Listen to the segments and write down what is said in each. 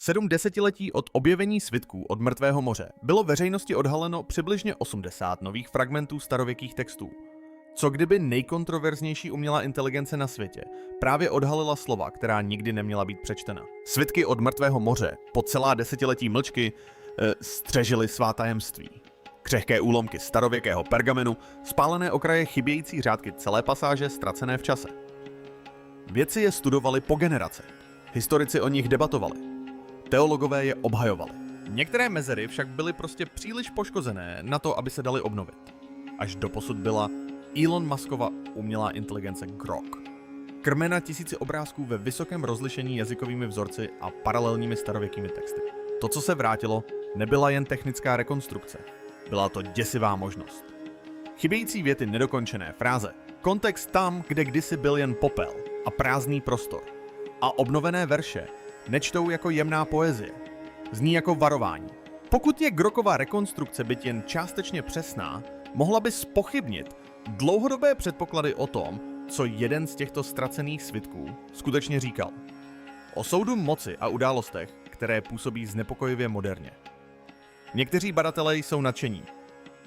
7 desetiletí od objevení svitků od Mrtvého moře bylo veřejnosti odhaleno přibližně 80 nových fragmentů starověkých textů. Co kdyby nejkontroverznější umělá inteligence na světě právě odhalila slova, která nikdy neměla být přečtena. Svitky od Mrtvého moře po celá desetiletí mlčky střežily svá tajemství. Křehké úlomky starověkého pergamenu, spálené okraje chybějící řádky celé pasáže ztracené v čase. Vědci je studovali po generace. Historici o nich debatovali. Teologové je obhajovali. Některé mezery však byly prostě příliš poškozené na to, aby se daly obnovit. Až doposud byla Elon Muskova umělá inteligence Grok. Krmena tisíci obrázků ve vysokém rozlišení jazykovými vzorci a paralelními starověkými texty. To, co se vrátilo, nebyla jen technická rekonstrukce. Byla to děsivá možnost. Chybějící věty, nedokončené fráze, kontext tam, kde kdysi byl jen popel a prázdný prostor. A obnovené verše nečtou jako jemná poezie. Zní jako varování. Pokud je Grokova rekonstrukce byť jen částečně přesná, mohla by zpochybnit dlouhodobé předpoklady o tom, co jeden z těchto ztracených svitků skutečně říkal. O soudu moci a událostech, které působí znepokojivě moderně. Někteří badatelé jsou nadšení,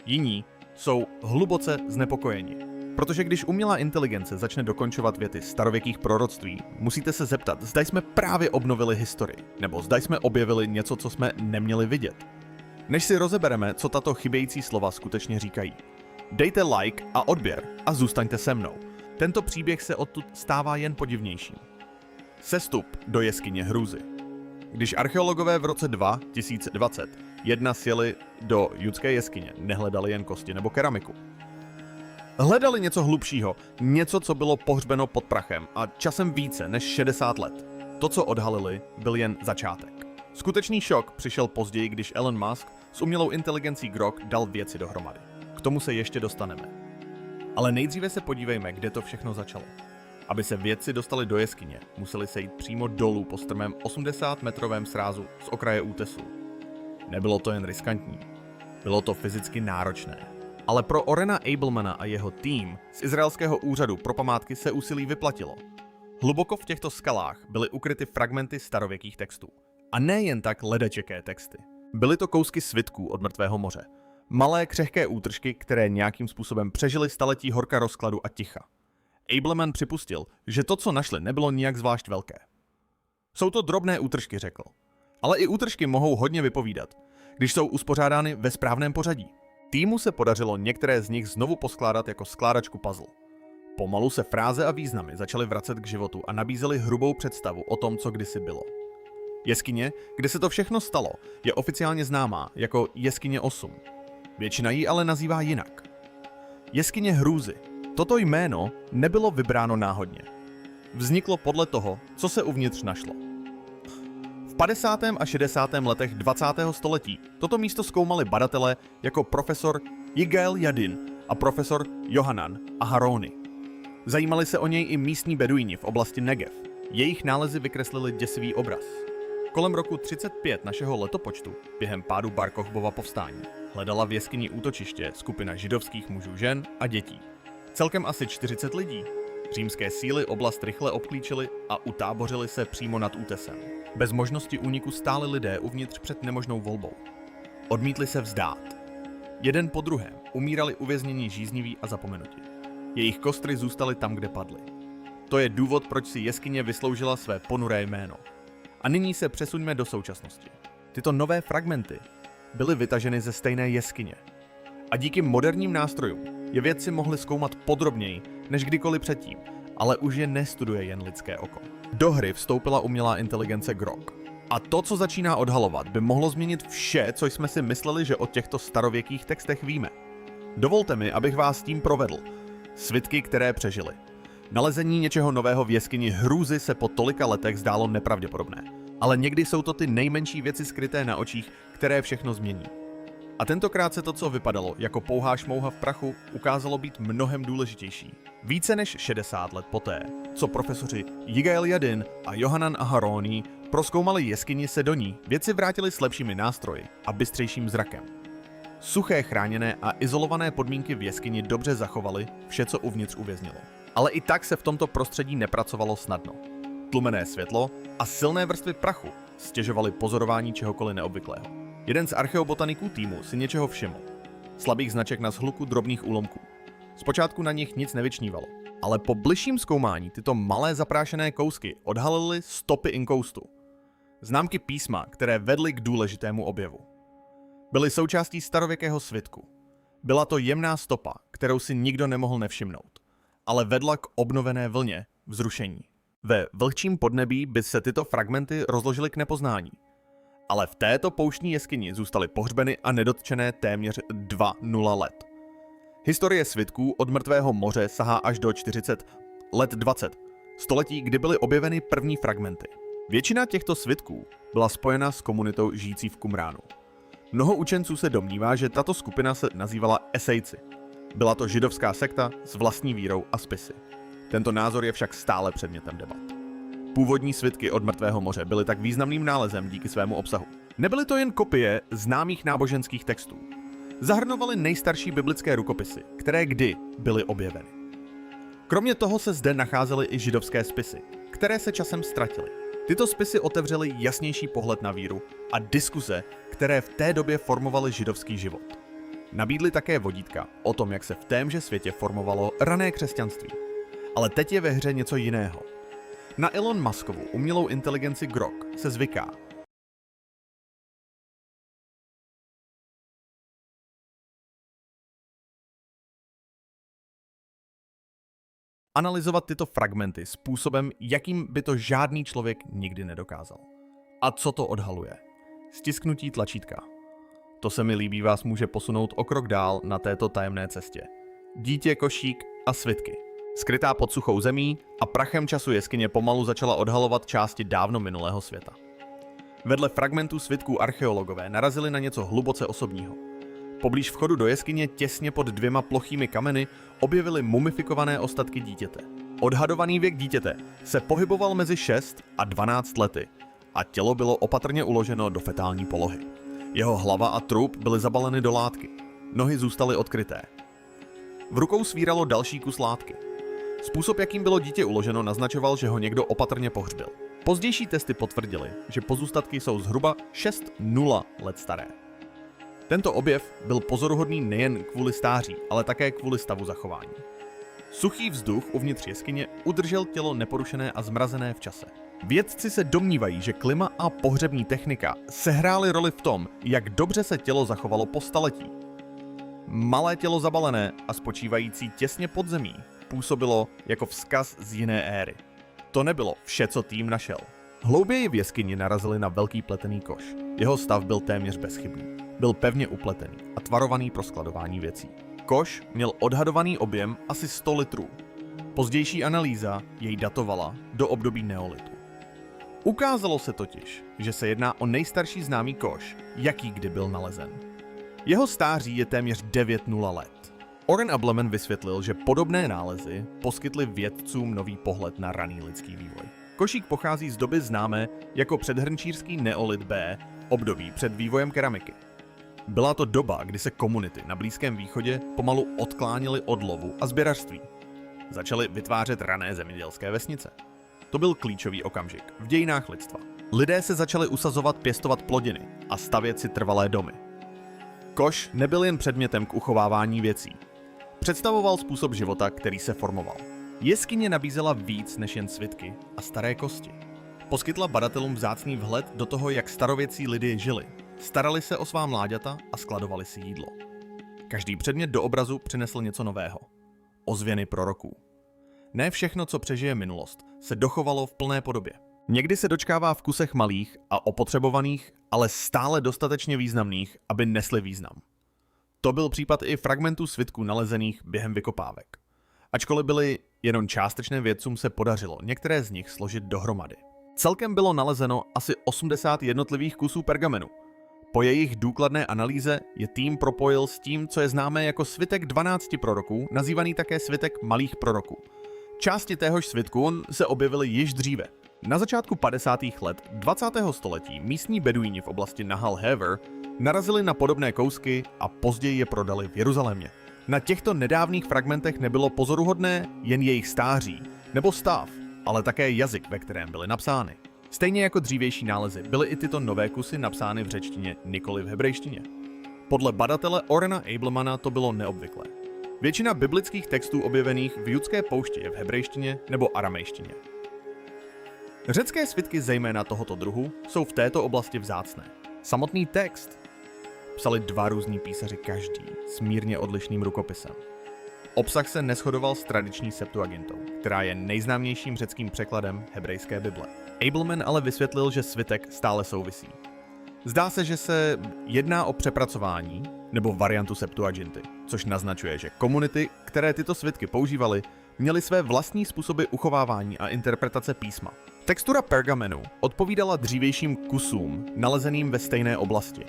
jiní jsou hluboce znepokojeni. Protože když umělá inteligence začne dokončovat věty starověkých proroctví, musíte se zeptat, zda jsme právě obnovili historii, nebo zda jsme objevili něco, co jsme neměli vidět. Než si rozebereme, co tato chybějící slova skutečně říkají. Dejte like a odběr a zůstaňte se mnou. Tento příběh se odtud stává jen podivnější. Sestup do jeskyně hrůzy. Když archeologové v roce 2021 sjeli do judské jeskyně, nehledali jen kosti nebo keramiku. Hledali něco hlubšího, něco, co bylo pohřbeno pod prachem a časem více než 60 let. To, co odhalili, byl jen začátek. Skutečný šok přišel později, když Elon Musk s umělou inteligencí Grok dal věci dohromady. K tomu se ještě dostaneme. Ale nejdříve se podívejme, kde to všechno začalo. Aby se vědci dostali do jeskyně, museli se jít přímo dolů po strmém 80-metrovém srázu z okraje útesu. Nebylo to jen riskantní, bylo to fyzicky náročné. Ale pro Orena Abelmana a jeho tým z izraelského úřadu pro památky se úsilí vyplatilo. Hluboko v těchto skalách byly ukryty fragmenty starověkých textů. A nejen tak ledačeké texty. Byly to kousky svitků od Mrtvého moře. Malé křehké útržky, které nějakým způsobem přežily staletí horka rozkladu a ticha. Abelman připustil, že to, co našli, nebylo nijak zvlášť velké. Jsou to drobné útržky, řekl. Ale i útržky mohou hodně vypovídat, když jsou uspořádány ve správném pořadí. Týmu se podařilo některé z nich znovu poskládat jako skládačku puzzle. Pomalu se fráze a významy začaly vracet k životu a nabízely hrubou představu o tom, co kdysi bylo. Jeskyně, kde se to všechno stalo, je oficiálně známá jako Jeskyně 8. Většina ji ale nazývá jinak. Jeskyně hrůzy. Toto jméno nebylo vybráno náhodně. Vzniklo podle toho, co se uvnitř našlo. V 50. a 60. letech 20. století toto místo zkoumali badatelé jako profesor Yigael Yadin a profesor Johanan Aharoni. Zajímali se o něj i místní beduíni v oblasti Negev. Jejich nálezy vykreslili děsivý obraz. Kolem roku 35 našeho letopočtu, během pádu Bar Kochbova povstání, hledala v jeskyni útočiště skupina židovských mužů, žen a dětí. Celkem asi 40 lidí. Římské síly oblast rychle obklíčily a utábořili se přímo nad útesem. Bez možnosti úniku stáli lidé uvnitř před nemožnou volbou. Odmítli se vzdát. Jeden po druhém umírali uvěznění žízniví a zapomenuti. Jejich kostry zůstaly tam, kde padly. To je důvod, proč si jeskyně vysloužila své ponuré jméno. A nyní se přesuňme do současnosti. Tyto nové fragmenty byly vytaženy ze stejné jeskyně. A díky moderním nástrojům je vědci mohli zkoumat podrobněji než kdykoliv předtím, ale už je nestuduje jen lidské oko. Do hry vstoupila umělá inteligence Grok. A to, co začíná odhalovat, by mohlo změnit vše, co jsme si mysleli, že o těchto starověkých textech víme. Dovolte mi, abych vás tím provedl. Svitky, které přežily. Nalezení něčeho nového v jeskyni hrůzy se po tolika letech zdálo nepravděpodobné. Ale někdy jsou to ty nejmenší věci skryté na očích, které všechno změní. A tentokrát se to, co vypadalo jako pouhá šmouha v prachu, ukázalo být mnohem důležitější. Více než 60 let poté, co profesoři Yigael Yadin a Johanan Aharoni prozkoumali jeskyni, se do ní vědci vrátili s lepšími nástroji a bystřejším zrakem. Suché, chráněné a izolované podmínky v jeskyni dobře zachovaly vše, co uvnitř uvěznilo. Ale i tak se v tomto prostředí nepracovalo snadno. Tlumené světlo a silné vrstvy prachu stěžovali pozorování čehokoliv neobvyklého. Jeden z archeobotaniků týmu si něčeho všiml. Slabých značek na shluku drobných úlomků. Zpočátku na nich nic nevyčnívalo, ale po bližším zkoumání tyto malé zaprášené kousky odhalily stopy inkoustu. Známky písma, které vedly k důležitému objevu. Byly součástí starověkého svitku. Byla to jemná stopa, kterou si nikdo nemohl nevšimnout, ale vedla k obnovené vlně vzrušení. Ve vlhčím podnebí by se tyto fragmenty rozložily k nepoznání. Ale v této pouštní jeskyni zůstaly pohřbeny a nedotčené téměř 2 let. Historie svitků od mrtvého moře sahá až do 20, století, kdy byly objeveny první fragmenty. Většina těchto svitků byla spojena s komunitou žijící v Qumránu. Mnoho učenců se domnívá, že tato skupina se nazývala Esejci. Byla to židovská sekta s vlastní vírou a spisy. Tento názor je však stále předmětem debat. Původní svitky od mrtvého moře byly tak významným nálezem díky svému obsahu. Nebyly to jen kopie známých náboženských textů. Zahrnovaly nejstarší biblické rukopisy, které kdy byly objeveny. Kromě toho se zde nacházely i židovské spisy, které se časem ztratily. Tyto spisy otevřely jasnější pohled na víru a diskuze, které v té době formovaly židovský život. Nabídly také vodítka o tom, jak se v témže světě formovalo rané křesťanství. Ale teď je ve hře něco jiného. Na Elon Muskovu umělou inteligenci Grok se zvyká. Analyzovat tyto fragmenty způsobem, jakým by to žádný člověk nikdy nedokázal. A co to odhaluje? Stisknutí tlačítka. To se mi líbí, vás může posunout o krok dál na této tajemné cestě. Dítě, košík a svitky. Skrytá pod suchou zemí a prachem času jeskyně pomalu začala odhalovat části dávno minulého světa. Vedle fragmentů svitků archeologové narazili na něco hluboce osobního. Poblíž vchodu do jeskyně těsně pod 2 plochými kameny objevili mumifikované ostatky dítěte. Odhadovaný věk dítěte se pohyboval mezi 6 a 12 lety a tělo bylo opatrně uloženo do fetální polohy. Jeho hlava a trup byly zabaleny do látky. Nohy zůstaly odkryté. V rukou svíralo další kus látky. Způsob, jakým bylo dítě uloženo, naznačoval, že ho někdo opatrně pohřbil. Pozdější testy potvrdily, že pozůstatky jsou zhruba 6,0 let staré. Tento objev byl pozoruhodný nejen kvůli stáří, ale také kvůli stavu zachování. Suchý vzduch uvnitř jeskyně udržel tělo neporušené a zmrazené v čase. Vědci se domnívají, že klima a pohřební technika sehrály roli v tom, jak dobře se tělo zachovalo po staletí. Malé tělo zabalené a spočívající těsně pod zemí působilo jako vzkaz z jiné éry. To nebylo vše, co tým našel. Hlouběji v jeskyni narazili na velký pletený koš. Jeho stav byl téměř bezchybný. Byl pevně upletený a tvarovaný pro skladování věcí. Koš měl odhadovaný objem asi 100 litrů. Pozdější analýza jej datovala do období neolitu. Ukázalo se totiž, že se jedná o nejstarší známý koš, jaký kdy byl nalezen. Jeho stáří je téměř 9,0 let. Oren Ableman vysvětlil, že podobné nálezy poskytly vědcům nový pohled na raný lidský vývoj. Košík pochází z doby známé jako předhrnčířský neolit B, období před vývojem keramiky. Byla to doba, kdy se komunity na Blízkém východě pomalu odkláněly od lovu a sběrařství. Začaly vytvářet rané zemědělské vesnice. To byl klíčový okamžik v dějinách lidstva. Lidé se začali usazovat, pěstovat plodiny a stavět si trvalé domy. Koš nebyl jen předmětem k uchovávání věcí. Představoval způsob života, který se formoval. Jeskyně nabízela víc než jen svitky a staré kosti. Poskytla badatelům vzácný vhled do toho, jak starověcí lidé žili. Starali se o svá mláďata a skladovali si jídlo. Každý předmět do obrazu přinesl něco nového. Ozvěny proroků. Ne všechno, co přežije minulost, se dochovalo v plné podobě. Někdy se dočkává v kusech malých a opotřebovaných, ale stále dostatečně významných, aby nesly význam. To byl případ i fragmentů svitků nalezených během vykopávek. Ačkoliv byly jenom částečné, vědcům se podařilo některé z nich složit dohromady. Celkem bylo nalezeno asi 80 jednotlivých kusů pergamenu. Po jejich důkladné analýze je tým propojil s tím, co je známé jako svitek 12 proroků, nazývaný také svitek malých proroků. Části téhož svitku se objevily již dříve. Na začátku 50. let 20. století místní beduíni v oblasti Nahal Hever narazili na podobné kousky a později je prodali v Jeruzalémě. Na těchto nedávných fragmentech nebylo pozoruhodné jen jejich stáří nebo stav, ale také jazyk, ve kterém byly napsány. Stejně jako dřívější nálezy byly i tyto nové kusy napsány v řečtině, nikoli v hebrejštině. Podle badatele Orena Abelmana to bylo neobvyklé. Většina biblických textů objevených v judské poušti je v hebrejštině nebo aramejštině. Řecké svitky zejména tohoto druhu jsou v této oblasti vzácné. Samotný text psali dva různí písaři každý s mírně odlišným rukopisem. Obsah se neshodoval s tradiční Septuagintou, která je nejznámějším řeckým překladem hebrejské Bible. Abelman ale vysvětlil, že svitek stále souvisí. Zdá se, že se jedná o přepracování nebo variantu Septuaginty, což naznačuje, že komunity, které tyto svitky používaly, měly své vlastní způsoby uchovávání a interpretace písma. Textura pergamenu odpovídala dřívějším kusům nalezeným ve stejné oblasti.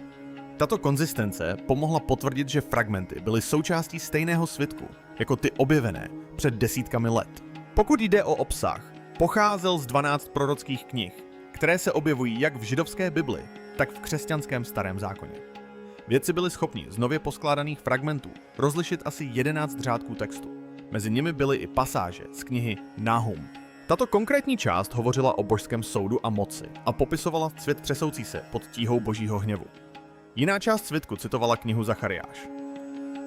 Tato konzistence pomohla potvrdit, že fragmenty byly součástí stejného svitku, jako ty objevené před desítkami let. Pokud jde o obsah, pocházel z 12 prorockých knih, které se objevují jak v židovské Bibli, tak v křesťanském Starém zákoně. Vědci byli schopni z nově poskládaných fragmentů rozlišit asi 11 řádků textu. Mezi nimi byly i pasáže z knihy Nahum. Tato konkrétní část hovořila o božském soudu a moci a popisovala svět třesoucí se pod tíhou božího hněvu. Jiná část svitku citovala knihu Zachariáš.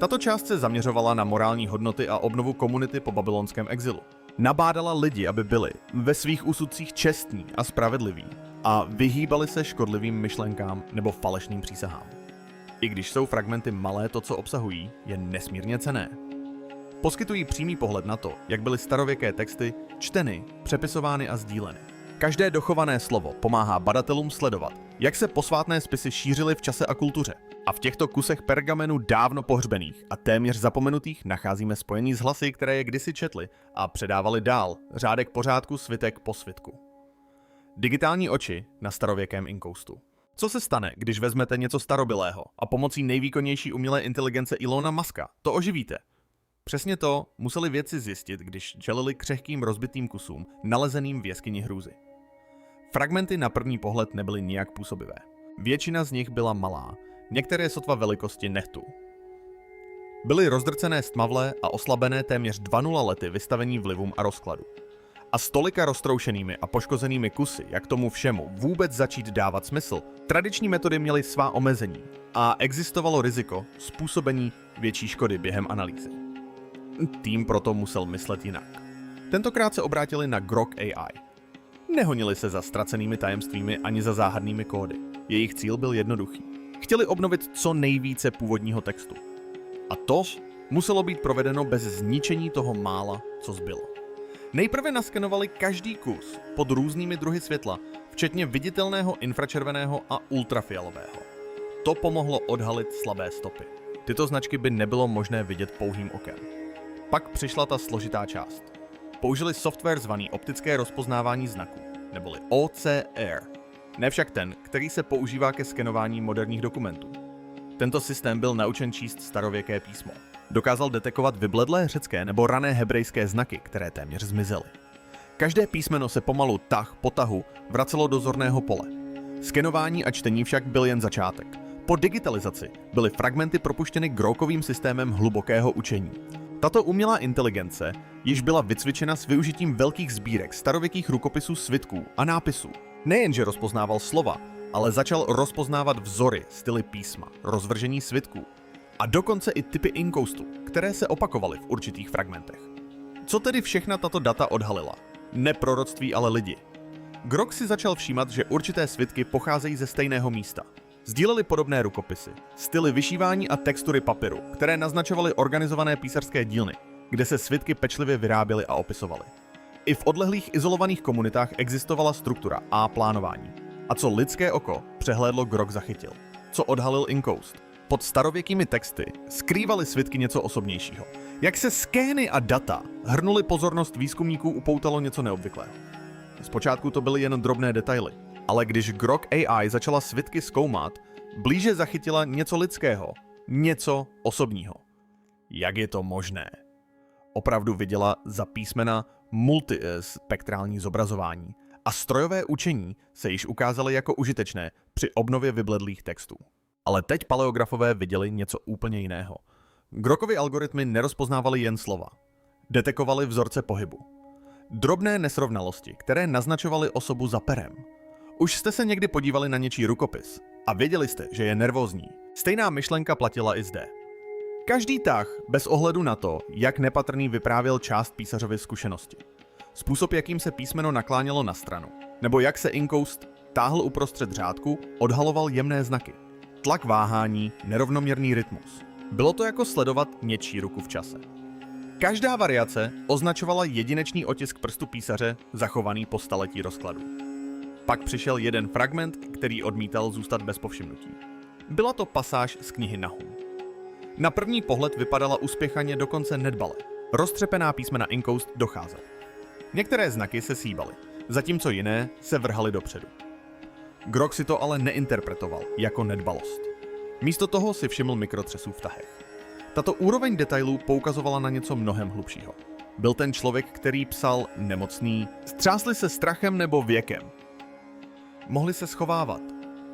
Tato část se zaměřovala na morální hodnoty a obnovu komunity po babylonském exilu. Nabádala lidi, aby byli ve svých úsudcích čestní a spravedliví a vyhýbali se škodlivým myšlenkám nebo falešným přísahám. I když jsou fragmenty malé, to, co obsahují, je nesmírně cenné. Poskytují přímý pohled na to, jak byly starověké texty čteny, přepisovány a sdíleny. Každé dochované slovo pomáhá badatelům sledovat, jak se posvátné spisy šířily v čase a kultuře. A v těchto kusech pergamenu dávno pohřbených a téměř zapomenutých nacházíme spojení s hlasy, které je kdysi četli a předávali dál, řádek po řádku, svitek po svitku. Digitální oči na starověkém inkoustu. Co se stane, když vezmete něco starobylého a pomocí nejvýkonnější umělé inteligence Elona Muska to oživíte? Přesně to museli vědci zjistit, když čelili křehkým rozbitým kusům nalezeným v jeskyni hrůzy. Fragmenty na první pohled nebyly nijak působivé. Většina z nich byla malá, některé sotva velikosti nehtu. Byly rozdrcené stmavlé a oslabené téměř 2,0 lety vystavení vlivům a rozkladu. A s tolika roztroušenými a poškozenými kusy, jak tomu všemu vůbec začít dávat smysl, tradiční metody měly svá omezení a existovalo riziko způsobení větší škody během analýzy. Tým proto musel myslet jinak. Tentokrát se obrátili na Grok AI. Nehonili se za ztracenými tajemstvími ani za záhadnými kódy. Jejich cíl byl jednoduchý. Chtěli obnovit co nejvíce původního textu. A to muselo být provedeno bez zničení toho mála, co zbylo. Nejprve naskenovali každý kus pod různými druhy světla, včetně viditelného infračerveného a ultrafialového. To pomohlo odhalit slabé stopy. Tyto značky by nebylo možné vidět pouhým okem. Pak přišla ta složitá část. Použili software zvaný optické rozpoznávání znaků, neboli OCR. Ne však ten, který se používá ke skenování moderních dokumentů. Tento systém byl naučen číst starověké písmo. Dokázal detekovat vybledlé řecké nebo rané hebrejské znaky, které téměř zmizely. Každé písmeno se pomalu tah po tahu vracelo do zorného pole. Skenování a čtení však byl jen začátek. Po digitalizaci byly fragmenty propuštěny Grokovým systémem hlubokého učení. Tato umělá inteligence již byla vycvičena s využitím velkých sbírek starověkých rukopisů, svitků a nápisů. Nejenže rozpoznával slova, ale začal rozpoznávat vzory, styly písma, rozvržení svitků a dokonce i typy inkoustu, které se opakovaly v určitých fragmentech. Co tedy všechna tato data odhalila? Ne proroctví, ale lidi. Grok si začal všímat, že určité svitky pocházejí ze stejného místa. Sdíleli podobné rukopisy, styly vyšívání a textury papíru, které naznačovaly organizované písařské dílny, kde se svitky pečlivě vyráběly a opisovaly. I v odlehlých izolovaných komunitách existovala struktura a plánování. A co lidské oko přehlédlo, Grok zachytil. Co odhalil inkoust? Pod starověkými texty skrývaly svitky něco osobnějšího. Jak se skény a data hrnuli pozornost výzkumníků, upoutalo něco neobvyklého. Zpočátku to byly jen drobné detaily, ale když Grok AI začala svitky zkoumat, blíže zachytila něco lidského, něco osobního. Jak je to možné? Opravdu viděla za písmena multispektrální zobrazování a strojové učení se již ukázaly jako užitečné při obnově vybledlých textů. Ale teď paleografové viděli něco úplně jiného. Grokovy algoritmy nerozpoznávaly jen slova. Detekovaly vzorce pohybu. Drobné nesrovnalosti, které naznačovaly osobu za perem. Už jste se někdy podívali na něčí rukopis a věděli jste, že je nervózní. Stejná myšlenka platila i zde. Každý tah, bez ohledu na to, jak nepatrný vyprávěl část písařovy zkušenosti. Způsob, jakým se písmeno naklánělo na stranu, nebo jak se inkoust táhl uprostřed řádku, odhaloval jemné znaky. Tlak váhání, nerovnoměrný rytmus. Bylo to jako sledovat něčí ruku v čase. Každá variace označovala jedinečný otisk prstu písaře, zachovaný po staletí rozkladu. Pak přišel jeden fragment, který odmítal zůstat bez povšimnutí. Byla to pasáž z knihy Nahum. Na první pohled vypadala uspěchaně dokonce nedbale. Roztřepená písmena inkoust docházela. Některé znaky se sýbaly, zatímco jiné se vrhaly dopředu. Grok si to ale neinterpretoval jako nedbalost. Místo toho si všiml mikrotřesů v tahech. Tato úroveň detailů poukazovala na něco mnohem hlubšího. Byl ten člověk, který psal nemocný, střásli se strachem nebo věkem. Mohli se schovávat,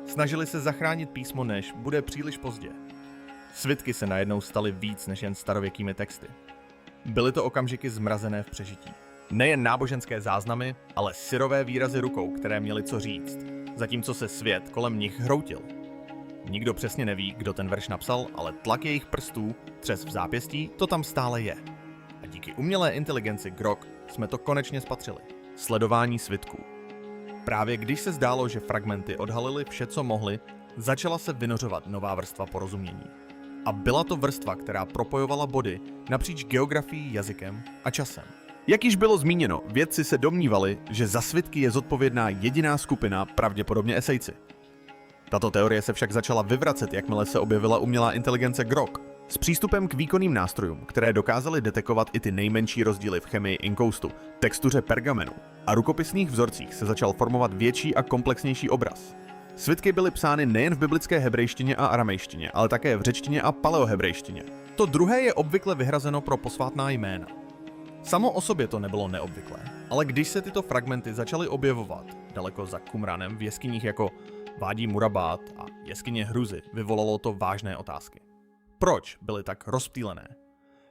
snažili se zachránit písmo, než bude příliš pozdě. Svitky se najednou staly víc než jen starověkými texty. Byly to okamžiky zmrazené v přežití. Nejen náboženské záznamy, ale syrové výrazy rukou, které měly co říct, zatímco se svět kolem nich hroutil. Nikdo přesně neví, kdo ten verš napsal, ale tlak jejich prstů, třes v zápěstí, to tam stále je. A díky umělé inteligenci Grok jsme to konečně spatřili. Sledování svitků. Právě když se zdálo, že fragmenty odhalily vše, co mohly, začala se vynořovat nová vrstva porozumění. A byla to vrstva, která propojovala body napříč geografií, jazykem a časem. Jak již bylo zmíněno, vědci se domnívali, že za svitky je zodpovědná jediná skupina, pravděpodobně esejci. Tato teorie se však začala vyvracet, jakmile se objevila umělá inteligence Grok. S přístupem k výkonným nástrojům, které dokázaly detekovat i ty nejmenší rozdíly v chemii inkoustu, textuře pergamenu a rukopisných vzorcích, se začal formovat větší a komplexnější obraz. Svitky byly psány nejen v biblické hebrejštině a aramejštině, ale také v řečtině a paleohebrejštině. To druhé je obvykle vyhrazeno pro posvátná jména. Samo o sobě to nebylo neobvyklé, ale když se tyto fragmenty začaly objevovat daleko za Qumranem v jeskyních jako Vádí Murabát a jeskyně Hruzy, vyvolalo to vážné otázky. Proč byly tak rozptýlené?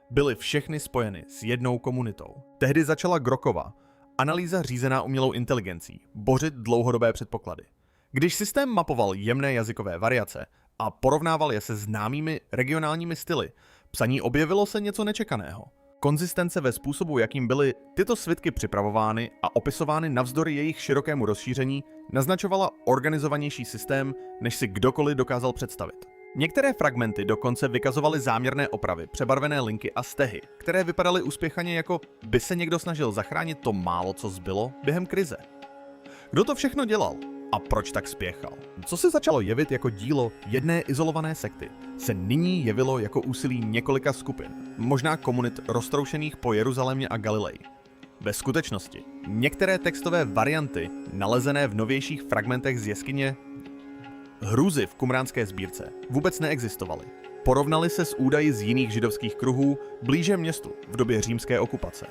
Byly všechny spojeny s jednou komunitou. Tehdy začala Grokova, analýza řízená umělou inteligencí, bořit dlouhodobé předpoklady. Když systém mapoval jemné jazykové variace a porovnával je se známými regionálními styly, psaní objevilo se něco nečekaného. Konzistence ve způsobu, jakým byly tyto svitky připravovány a opisovány navzdory jejich širokému rozšíření, naznačovala organizovanější systém, než si kdokoliv dokázal představit. Některé fragmenty dokonce vykazovaly záměrné opravy, přebarvené linky a stehy, které vypadaly uspěchaně, jako by se někdo snažil zachránit to málo, co zbylo během krize. Kdo to všechno dělal? A proč tak spěchal? Co se začalo jevit jako dílo jedné izolované sekty, se nyní jevilo jako úsilí několika skupin, možná komunit roztroušených po Jeruzalémě a Galileji. Ve skutečnosti některé textové varianty, nalezené v novějších fragmentech z jeskyně Hruzy v qumránské sbírce, vůbec neexistovaly. Porovnali se s údaji z jiných židovských kruhů blíže městu v době římské okupace.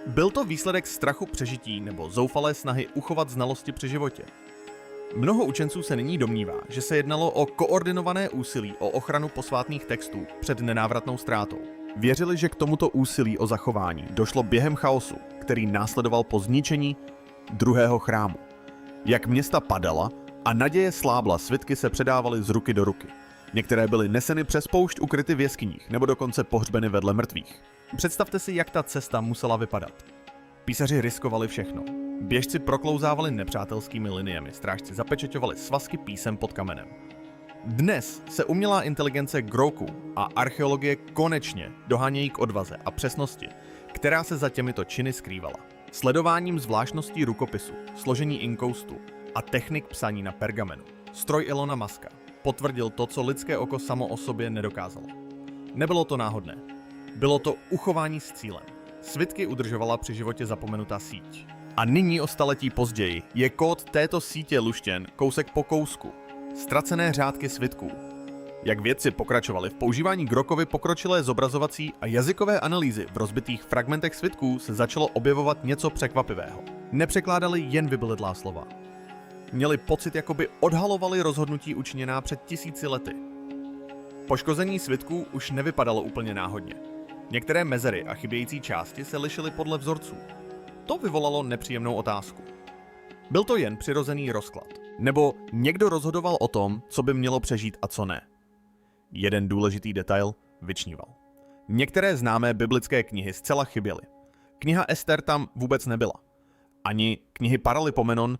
Byl to výsledek strachu přežití nebo zoufalé snahy uchovat znalosti při životě. Mnoho učenců se nyní domnívá, že se jednalo o koordinované úsilí o ochranu posvátných textů před nenávratnou ztrátou. Věřili, že k tomuto úsilí o zachování došlo během chaosu, který následoval po zničení druhého chrámu. Jak města padala a naděje slábla, svitky se předávaly z ruky do ruky. Některé byly neseny přes poušť ukryty v jeskyních nebo dokonce pohřbeny vedle mrtvých. Představte si, jak ta cesta musela vypadat. Písaři riskovali všechno. Běžci proklouzávali nepřátelskými liniemi, strážci zapečeťovali svazky písem pod kamenem. Dnes se umělá inteligence Groku a archeologie konečně dohánějí k odvaze a přesnosti, která se za těmito činy skrývala. Sledováním zvláštností rukopisu, složení inkoustu a technik psaní na pergamenu, stroj Elona Muska potvrdil to, co lidské oko samo o sobě nedokázalo. Nebylo to náhodné. Bylo to uchování s cílem. Svitky udržovala při životě zapomenutá síť. A nyní o staletí později je kód této sítě luštěn kousek po kousku. Ztracené řádky svitků. Jak vědci pokračovali v používání Grokovy pokročilé zobrazovací a jazykové analýzy v rozbitých fragmentech svitků, se začalo objevovat něco překvapivého. Nepřekládali jen vybledlá slova. Měli pocit, jako by odhalovali rozhodnutí učiněná před 1000 lety. Poškození svitků už nevypadalo úplně náhodně. Některé mezery a chybějící části se lišily podle vzorců. To vyvolalo nepříjemnou otázku. Byl to jen přirozený rozklad. Nebo někdo rozhodoval o tom, co by mělo přežít a co ne. Jeden důležitý detail vyčníval. Některé známé biblické knihy zcela chyběly. Kniha Ester tam vůbec nebyla. Ani knihy Paralipomenon,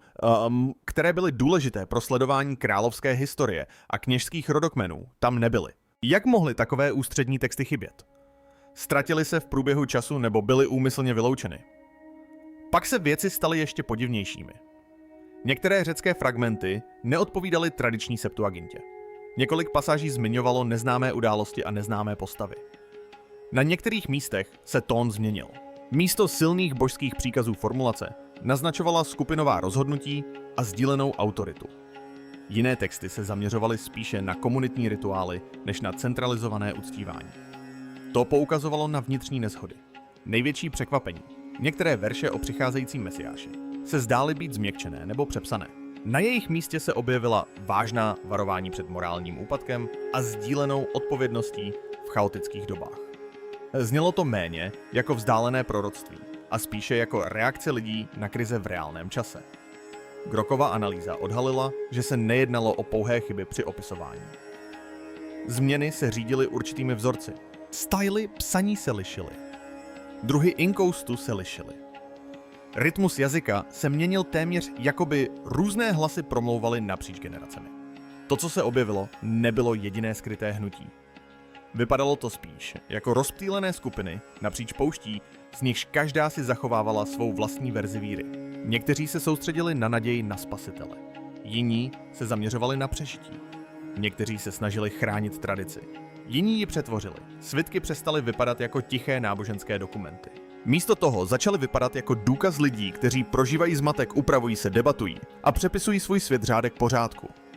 které byly důležité pro sledování královské historie a kněžských rodokmenů, tam nebyly. Jak mohly takové ústřední texty chybět? Ztratily se v průběhu času nebo byly úmyslně vyloučeny? Pak se věci staly ještě podivnějšími. Některé řecké fragmenty neodpovídaly tradiční Septuagintě. Několik pasáží zmiňovalo neznámé události a neznámé postavy. Na některých místech se tón změnil. Místo silných božských příkazů formulace naznačovala skupinová rozhodnutí a sdílenou autoritu. Jiné texty se zaměřovaly spíše na komunitní rituály než na centralizované uctívání. To poukazovalo na vnitřní neshody. Největší překvapení. Některé verše o přicházejícím mesiáši se zdály být změkčené nebo přepsané. Na jejich místě se objevila vážná varování před morálním úpadkem a sdílenou odpovědností v chaotických dobách. Znělo to méně jako vzdálené proroctví a spíše jako reakce lidí na krize v reálném čase. Grokova analýza odhalila, že se nejednalo o pouhé chyby při opisování. Změny se řídily určitými vzorci. Styly psaní se lišily. Druhy inkoustu se lišily. Rytmus jazyka se měnil téměř, jakoby různé hlasy promlouvaly napříč generacemi. To, co se objevilo, nebylo jediné skryté hnutí. Vypadalo to spíš jako rozptýlené skupiny napříč pouští, z nichž každá si zachovávala svou vlastní verzi víry. Někteří se soustředili na naději na Spasitele. Jiní se zaměřovali na přežití. Někteří se snažili chránit tradici. Jiní ji přetvořili. Svitky přestaly vypadat jako tiché náboženské dokumenty. Místo toho začaly vypadat jako důkaz lidí, kteří prožívají zmatek, upravují se, debatují a přepisují svůj svět řádek pořádku.